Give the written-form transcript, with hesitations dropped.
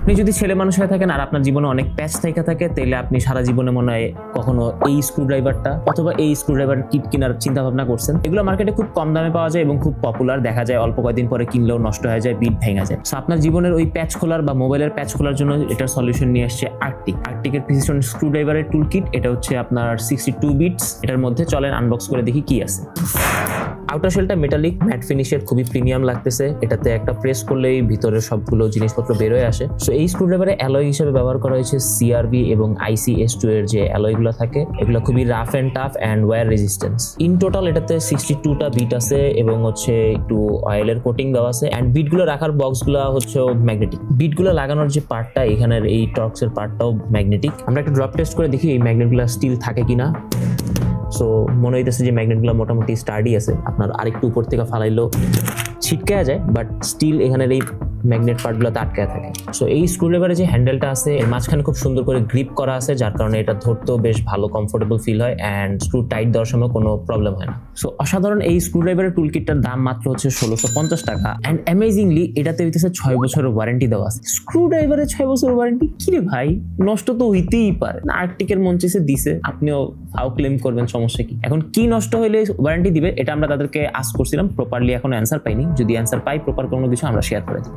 আপনি যদি ছেলে মানুষ হয়ে থাকেন আর আপনার জীবনে অনেক প্যাচ থেকে থাকে, তাহলে আপনি সারা জীবনে মনে হয় কখনো এই স্ক্রুড্রাইভারটা অথবা এই স্ক্রুড্রাইভার কিট কেনার চিন্তা ভাবনা করছেন। এগুলো মার্কেটে খুব কম দামে পাওয়া যায় এবং খুব পপুলার, দেখা যায় অল্প কয়েকদিন পরে কিনলেও নষ্ট হয়ে যায়, বিট ভেঙে যায়। সো আপনার জীবনের ওই প্যাচ খোলার বা মোবাইলের প্যাচ খোলার জন্য এটার সলিউশন নিয়ে আসছে আর্কটিকের প্রিসিশন স্ক্রুড্রাইভারের টুল কিট। এটা হচ্ছে আপনার 62 বিটস। এটার মধ্যে চলেন আনবক্স করে দেখি কি আছে। আউটার শেলটা মেটালিক ম্যাট ফিনিশের, খুবই প্রিমিয়াম লাগতেছে। এটাতে একটা প্রেস করলেই ভিতরের সবগুলো জিনিসপত্র বের হয়ে আসে। সো এই স্ক্রুড্রাইভারে অ্যালয় হিসেবে ব্যবহার করা হয়েছে CRB এবং ICS2 এর যে অ্যালয়গুলো থাকে, এগুলো খুবই rough and tough and wear resistance. In total এটাতে 62টা বিট আছে এবং হচ্ছে একটু অয়েলের কোটিং দেওয়া আছে। অ্যান্ড বিটগুলো রাখার বক্সগুলো হচ্ছে ম্যাগনেটিক। বিটগুলো লাগানোর যে পার্টটা, এখানের এই টর্কসের পার্টটাও ম্যাগনেটিক। আমরা একটা ড্রপ টেস্ট করে দেখি এই ম্যাগনেটগুলো স্টিল থাকে কিনা। সো মনে হইতেছে যে ম্যাগনেটগুলো মোটামুটি স্টাডি আছে। আপনার আরেকটু উপর থেকে ফালাইলেও ছিটকে যায়, বাট স্টিল এখানের এই ম্যাগনেট পার্টগুলোতে আটকে থাকে। সো এই স্ক্রুড্রাইভারের যে হ্যান্ডেলটা আছে এর মাঝখানে খুব সুন্দর করে গ্রিপ করা আছে, যার কারণে এটা ধরতেও বেশ ভালো কমফোর্টেবল ফিল হয় অ্যান্ড স্ক্রু টাইট দেওয়ার সময় কোনো প্রবলেম হয় না। সো অসাধারণ এই স্ক্রুড্রাইভারের টুল কিটটার দাম মাত্র হচ্ছে 1650 টাকা। অ্যান্ড অ্যামেজিংলি এটাতে হইতেছে 6 বছরের ওয়ারেন্টি দেওয়া আছে। স্ক্রুড্রাইভারের 6 বছরের ওয়ারেন্টি কি রে ভাই, নষ্ট তো হইতেই পারে। আর্কটিকের মন চেয়েছে দিছে, আপনিও ফাও ক্লেম করবেন, সমস্যা কি? এখন কি নষ্ট হইলে ওয়ারেন্টি দিবে এটা আমরা তাদেরকে আস্ক করছিলাম, প্রপারলি এখনো অ্যান্সার পাইনি। যদি অ্যান্সার পাই প্রপার কোনো কিছু আমরা শেয়ার করে দিই।